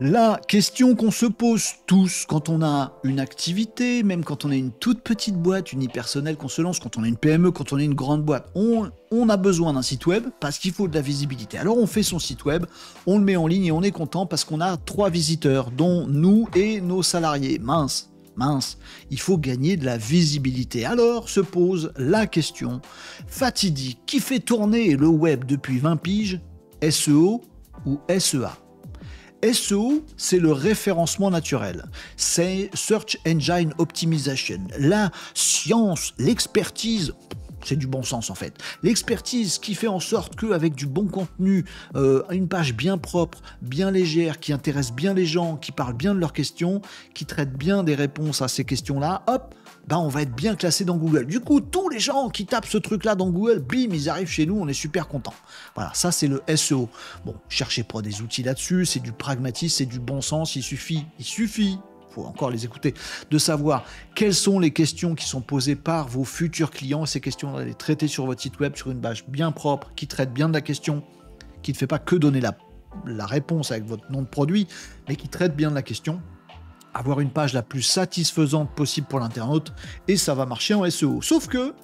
La question qu'on se pose tous quand on a une activité, même quand on a une toute petite boîte unipersonnelle qu'on se lance, quand on a une PME, quand on a une grande boîte, on a besoin d'un site web parce qu'il faut de la visibilité. Alors on fait son site web, on le met en ligne et on est content parce qu'on a 3 visiteurs, dont nous et nos salariés. Mince, il faut gagner de la visibilité. Alors se pose la question fatidique, qui fait tourner le web depuis 20 piges, SEO ou SEA? SEO, c'est le référencement naturel, c'est Search Engine Optimization, la science, l'expertise, c'est du bon sens en fait, l'expertise qui fait en sorte qu'avec du bon contenu, une page bien propre, bien légère, qui intéresse bien les gens, qui parle bien de leurs questions, qui traite bien des réponses à ces questions-là, hop, on va être bien classé dans Google. Du coup, tous les gens qui tapent ce truc-là dans Google, bim, ils arrivent chez nous, on est super contents. Voilà, ça c'est le SEO. Bon, cherchez pas des outils là-dessus, c'est du pragmatisme, c'est du bon sens, il suffit, faut encore les écouter, de savoir quelles sont les questions qui sont posées par vos futurs clients. Ces questions, on va les traiter sur votre site web, sur une page bien propre, qui traite bien de la question, qui ne fait pas que donner la réponse avec votre nom de produit, mais qui traite bien de la question. Avoir une page la plus satisfaisante possible pour l'internaute, et ça va marcher en SEO. Sauf que,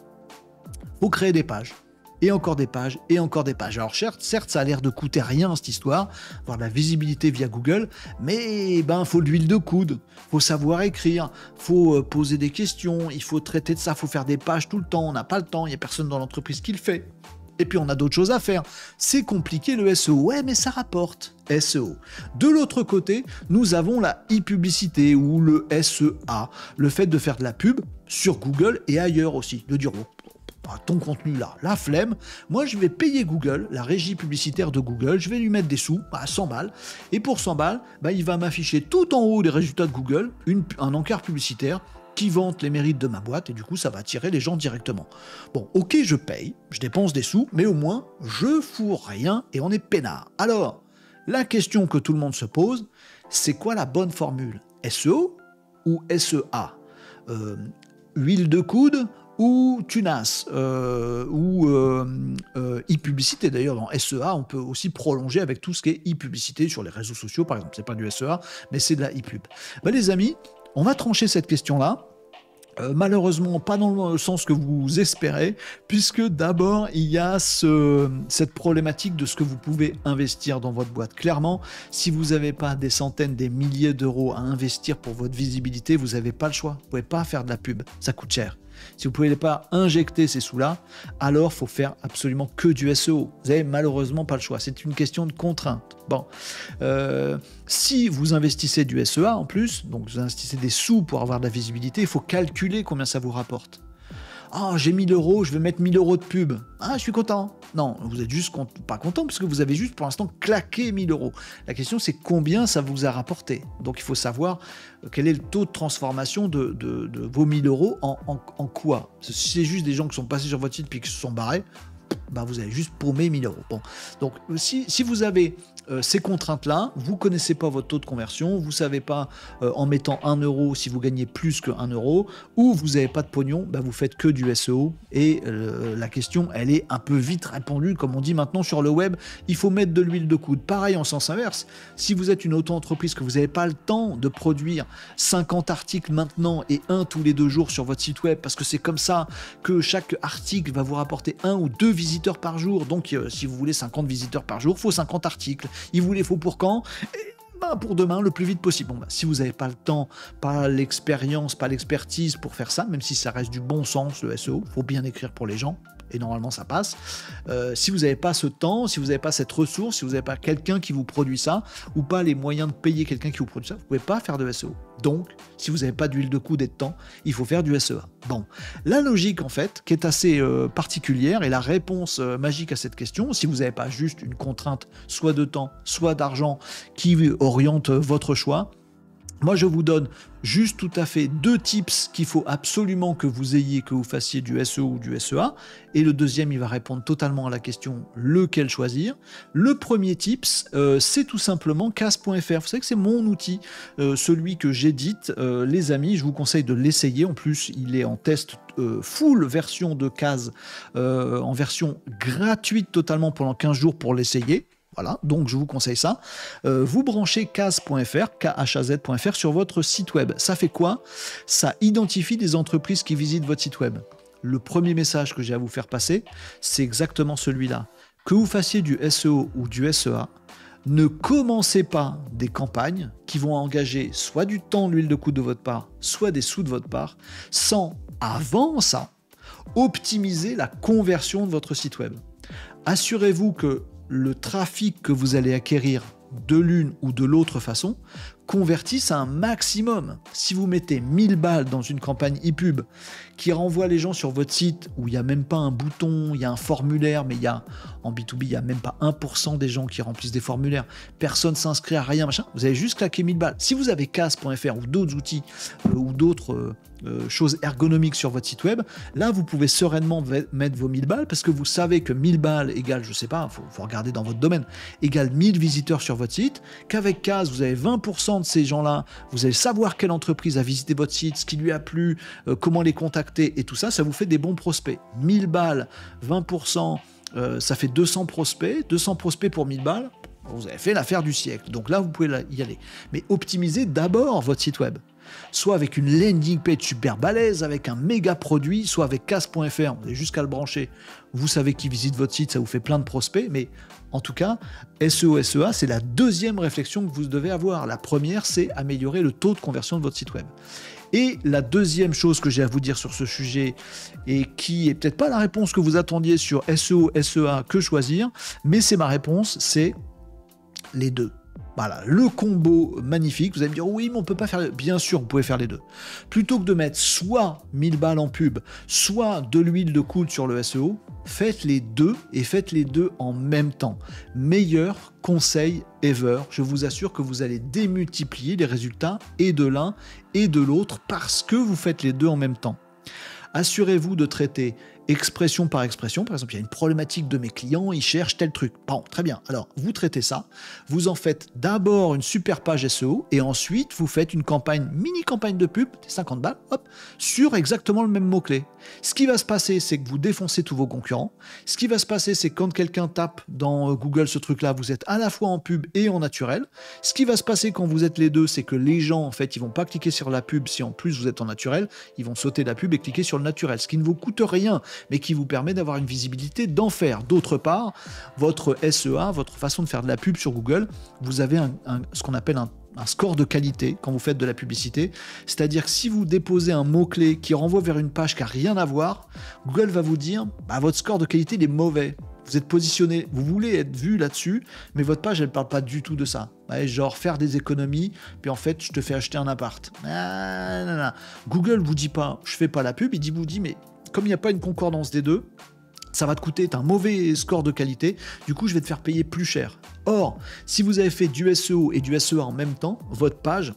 faut créer des pages, et encore des pages, et encore des pages. Alors certes, ça a l'air de coûter rien cette histoire, avoir de la visibilité via Google, mais faut de l'huile de coude, faut savoir écrire, faut poser des questions, il faut traiter de ça, faut faire des pages tout le temps, on n'a pas le temps, il n'y a personne dans l'entreprise qui le fait. Et puis on a d'autres choses à faire. C'est compliqué le SEO. Ouais, mais ça rapporte. SEO. De l'autre côté, nous avons la e-publicité ou le SEA. Le fait de faire de la pub sur Google et ailleurs aussi. De dire, ton contenu là, la flemme, moi je vais payer Google, la régie publicitaire de Google, je vais lui mettre des sous, 100 balles. Et pour 100 balles, il va m'afficher tout en haut des résultats de Google, un encart publicitaire qui vante les mérites de ma boîte, et du coup ça va attirer les gens directement. Bon, ok, je paye, je dépense des sous, mais au moins je fous rien et on est peinard. Alors, la question que tout le monde se pose, c'est quoi la bonne formule? SEO ou SEA? Huile de coude ou tunas, ou e-publicité. D'ailleurs, dans SEA, on peut aussi prolonger avec tout ce qui est e-publicité sur les réseaux sociaux, par exemple. C'est pas du SEA, mais c'est de la e-pub. Les amis, on va trancher cette question-là. Malheureusement, pas dans le sens que vous espérez, puisque d'abord, il y a cette problématique de ce que vous pouvez investir dans votre boîte. Clairement, si vous n'avez pas des centaines, des milliers d'euros à investir pour votre visibilité, vous n'avez pas le choix. Vous ne pouvez pas faire de la pub, ça coûte cher. Si vous ne pouvez pas injecter ces sous-là, alors il faut faire absolument que du SEO. Vous n'avez malheureusement pas le choix. C'est une question de contrainte. Bon, si vous investissez du SEA en plus, donc vous investissez des sous pour avoir de la visibilité, il faut calculer combien ça vous rapporte. Ah, j'ai 1000 euros, je vais mettre 1000 euros de pub. Ah, je suis content. Non, vous êtes juste pas content parce que vous avez juste pour l'instant claqué 1000 euros. La question, c'est combien ça vous a rapporté. Donc, il faut savoir quel est le taux de transformation de vos 1000 euros en quoi. Si c'est juste des gens qui sont passés sur votre site puis qui se sont barrés, vous avez juste paumé 1000 euros. Bon. Donc, si vous avez ces contraintes-là, vous ne connaissez pas votre taux de conversion, vous ne savez pas en mettant 1 euro si vous gagnez plus que 1 euro, ou vous n'avez pas de pognon, vous faites que du SEO, et la question, elle est un peu vite répondue, comme on dit maintenant sur le web, il faut mettre de l'huile de coude. Pareil en sens inverse, si vous êtes une auto-entreprise, que vous n'avez pas le temps de produire 50 articles maintenant et un tous les 2 jours sur votre site web, parce que c'est comme ça que chaque article va vous rapporter 1 ou 2 visiteurs par jour, donc si vous voulez 50 visiteurs par jour, il faut 50 articles. Il vous les faut pour quand? Pour demain, le plus vite possible. Si vous n'avez pas le temps, pas l'expérience, pas l'expertise pour faire ça, même si ça reste du bon sens, le SEO, il faut bien écrire pour les gens, et normalement ça passe. Si vous n'avez pas ce temps, si vous n'avez pas cette ressource, si vous n'avez pas quelqu'un qui vous produit ça, ou pas les moyens de payer quelqu'un qui vous produit ça, vous ne pouvez pas faire de SEO. Donc, si vous n'avez pas d'huile de coude et de temps, il faut faire du SEA. Bon, la logique en fait, qui est assez particulière, et la réponse magique à cette question, si vous n'avez pas juste une contrainte, soit de temps, soit d'argent, qui oriente votre choix, moi, je vous donne juste tout à fait 2 tips qu'il faut absolument que vous ayez, que vous fassiez du SEO ou du SEA. Et le deuxième, il va répondre totalement à la question lequel choisir. Le premier tips, c'est tout simplement Cas.fr. Vous savez que c'est mon outil, celui que j'édite. Les amis, je vous conseille de l'essayer. En plus, il est en test full version de Cas, en version gratuite totalement pendant 15 jours pour l'essayer. Voilà, donc je vous conseille ça. Vous branchez Kaz.fr, KHAZ.fr sur votre site web. Ça fait quoi? Ça identifie des entreprises qui visitent votre site web. Le premier message que j'ai à vous faire passer, c'est exactement celui-là. Que vous fassiez du SEO ou du SEA, ne commencez pas des campagnes qui vont engager soit du temps, l'huile de coude de votre part, soit des sous de votre part, sans, avant ça, optimiser la conversion de votre site web. Assurez-vous que le trafic que vous allez acquérir de l'une ou de l'autre façon convertisse à un maximum. Si vous mettez 1000 balles dans une campagne e-pub qui renvoie les gens sur votre site où il n'y a même pas un bouton, il y a un formulaire, mais en B2B, il n'y a même pas 1% des gens qui remplissent des formulaires, personne ne s'inscrit à rien, machin, vous avez juste claqué 1000 balles. Si vous avez Kaz.fr ou d'autres outils ou d'autres choses ergonomiques sur votre site web, là vous pouvez sereinement mettre vos 1000 balles parce que vous savez que 1000 balles égale, je sais pas, faut regarder dans votre domaine, égale 1000 visiteurs sur votre site, qu'avec Kaz vous avez 20% de ces gens-là, vous allez savoir quelle entreprise a visité votre site, ce qui lui a plu, comment les contacter et tout ça, ça vous fait des bons prospects. 1000 balles, 20%, ça fait 200 prospects pour 1000 balles, vous avez fait l'affaire du siècle. Donc là, vous pouvez y aller. Mais optimisez d'abord votre site web. Soit avec une landing page super balèze, avec un méga produit, soit avec Kaz.fr, vous avez juste qu'à le brancher. Vous savez qui visite votre site, ça vous fait plein de prospects, mais en tout cas, SEO, SEA, c'est la deuxième réflexion que vous devez avoir. La première, c'est améliorer le taux de conversion de votre site web. Et la deuxième chose que j'ai à vous dire sur ce sujet, et qui est peut-être pas la réponse que vous attendiez sur SEO, SEA, que choisir, mais c'est ma réponse, c'est les deux. Voilà, le combo magnifique. Vous allez me dire, oui, mais on peut pas faire... Bien sûr, vous pouvez faire les deux. Plutôt que de mettre soit 1000 balles en pub, soit de l'huile de coude sur le SEO, faites les deux et faites les deux en même temps. Meilleur conseil ever. Je vous assure que vous allez démultiplier les résultats et de l'un et de l'autre parce que vous faites les deux en même temps. Assurez-vous de traiter expression par expression. Par exemple, il y a une problématique de mes clients, ils cherchent tel truc. Bon, très bien. Alors, vous traitez ça. Vous en faites d'abord une super page SEO et ensuite, vous faites une mini-campagne de pub, 50 balles, hop, sur exactement le même mot-clé. Ce qui va se passer, c'est que vous défoncez tous vos concurrents. Ce qui va se passer, c'est que quand quelqu'un tape dans Google ce truc-là, vous êtes à la fois en pub et en naturel. Ce qui va se passer quand vous êtes les deux, c'est que les gens, en fait, ils vont pas cliquer sur la pub si en plus vous êtes en naturel. Ils vont sauter la pub et cliquer sur le naturel, ce qui ne vous coûte rien, mais qui vous permet d'avoir une visibilité d'enfer. D'autre part, votre SEA, votre façon de faire de la pub sur Google, vous avez ce qu'on appelle un score de qualité quand vous faites de la publicité. C'est-à-dire que si vous déposez un mot-clé qui renvoie vers une page qui n'a rien à voir, Google va vous dire votre score de qualité il est mauvais. Vous êtes positionné, vous voulez être vu là-dessus, mais votre page, elle ne parle pas du tout de ça. Ouais, genre faire des économies, puis en fait, je te fais acheter un appart. Google ne vous dit pas, je fais pas la pub, il vous dit, mais comme il n'y a pas une concordance des deux, ça va te coûter un mauvais score de qualité, du coup je vais te faire payer plus cher. Or, si vous avez fait du SEO et du SEA en même temps, votre page,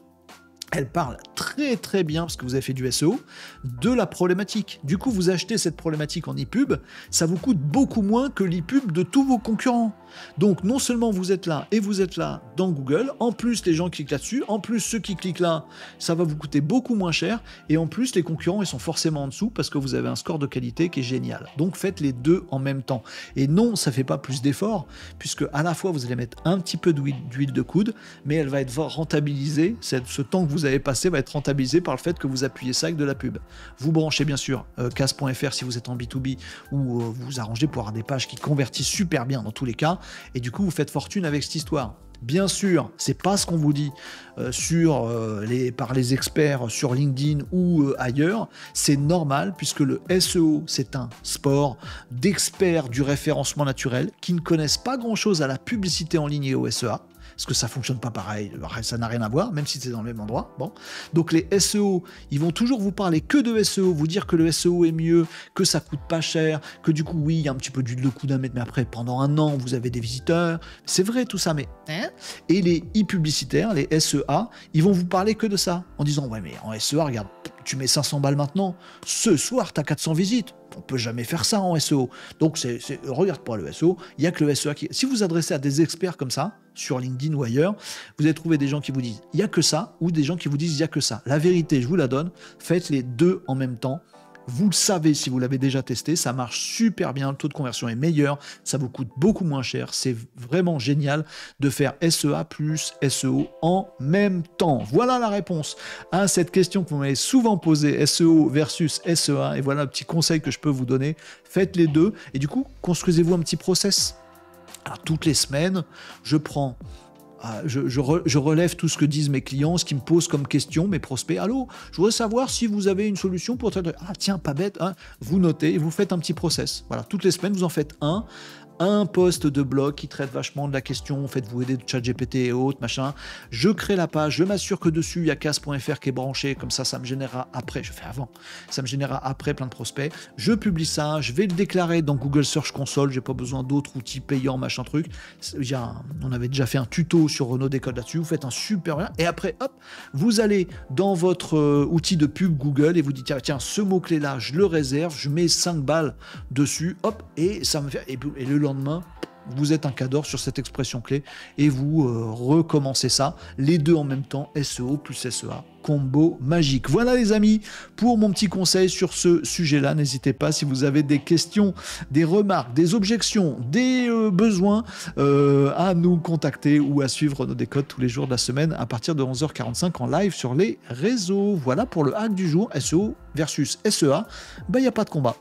elle parle très très bien, parce que vous avez fait du SEO, de la problématique. Du coup, vous achetez cette problématique en e-pub, ça vous coûte beaucoup moins que l'e-pub de tous vos concurrents. Donc non seulement vous êtes là et vous êtes là dans Google, en plus les gens cliquent là-dessus, en plus ceux qui cliquent là, ça va vous coûter beaucoup moins cher, et en plus les concurrents ils sont forcément en dessous parce que vous avez un score de qualité qui est génial. Donc faites les deux en même temps. Et non, ça fait pas plus d'efforts, puisque à la fois vous allez mettre un petit peu d'huile de coude, mais elle va être rentabilisée, ce temps que vous avez passé va être rentabilisé par le fait que vous appuyez ça avec de la pub. Vous branchez bien sûr Kaz.fr si vous êtes en B2B, ou vous arrangez pour avoir des pages qui convertissent super bien dans tous les cas, et du coup vous faites fortune avec cette histoire. Bien sûr, c'est pas ce qu'on vous dit par les experts sur LinkedIn ou ailleurs, c'est normal puisque le SEO c'est un sport d'experts du référencement naturel qui ne connaissent pas grand chose à la publicité en ligne et au SEA. Parce que ça fonctionne pas pareil, ça n'a rien à voir, même si c'est dans le même endroit. Bon. Donc les SEO, ils vont toujours vous parler que de SEO, vous dire que le SEO est mieux, que ça coûte pas cher, que du coup, oui, il y a un petit peu d'huile de coude à mettre, mais après, pendant un an, vous avez des visiteurs. C'est vrai tout ça, mais... Et les e-publicitaires, les SEA, ils vont vous parler que de ça, en disant, ouais, mais en SEA, regarde, tu mets 500 balles maintenant, ce soir, tu as 400 visites. On peut jamais faire ça en SEO. Donc, regarde pas le SEO, il n'y a que le SEA qui... Si vous vous adressez à des experts comme ça, sur LinkedIn ou ailleurs, vous allez trouver des gens qui vous disent il n'y a que ça, ou des gens qui vous disent il n'y a que ça. La vérité, je vous la donne, faites les deux en même temps. Vous le savez si vous l'avez déjà testé, ça marche super bien, le taux de conversion est meilleur, ça vous coûte beaucoup moins cher, c'est vraiment génial de faire SEA plus SEO en même temps. Voilà la réponse à cette question que vous m'avez souvent posée, SEO versus SEA, et voilà un petit conseil que je peux vous donner, faites les deux, et du coup, construisez-vous un petit process. Alors, toutes les semaines, je prends... Je relève tout ce que disent mes clients, ce qu'ils me posent comme question, mes prospects. Allô, je voudrais savoir si vous avez une solution pour... Ah tiens, pas bête, hein. Vous notez et vous faites un petit process. Voilà, toutes les semaines, vous en faites un post de blog qui traite vachement de la question, faites-vous aider de ChatGPT et autres, machin. Je crée la page, je m'assure que dessus, il y a casse.fr qui est branché, comme ça me générera après, je fais avant, ça me générera après plein de prospects. Je publie ça, je vais le déclarer dans Google Search Console, j'ai pas besoin d'autres outils payants, machin truc. On avait déjà fait un tuto sur Renaud Décode là-dessus, vous faites un super bien, et après, hop, vous allez dans votre outil de pub Google et vous dites, tiens, ce mot-clé-là, je le réserve, je mets 5 balles dessus, hop, et ça me fait, et le lendemain, vous êtes un cadre sur cette expression clé et vous recommencez ça, les deux en même temps, SEO plus SEA, combo magique. Voilà les amis, pour mon petit conseil sur ce sujet-là, n'hésitez pas si vous avez des questions, des remarques, des objections, des besoins à nous contacter ou à suivre nos décodes tous les jours de la semaine à partir de 11h45 en live sur les réseaux. Voilà pour le hack du jour, SEO versus SEA, il n'y a pas de combat.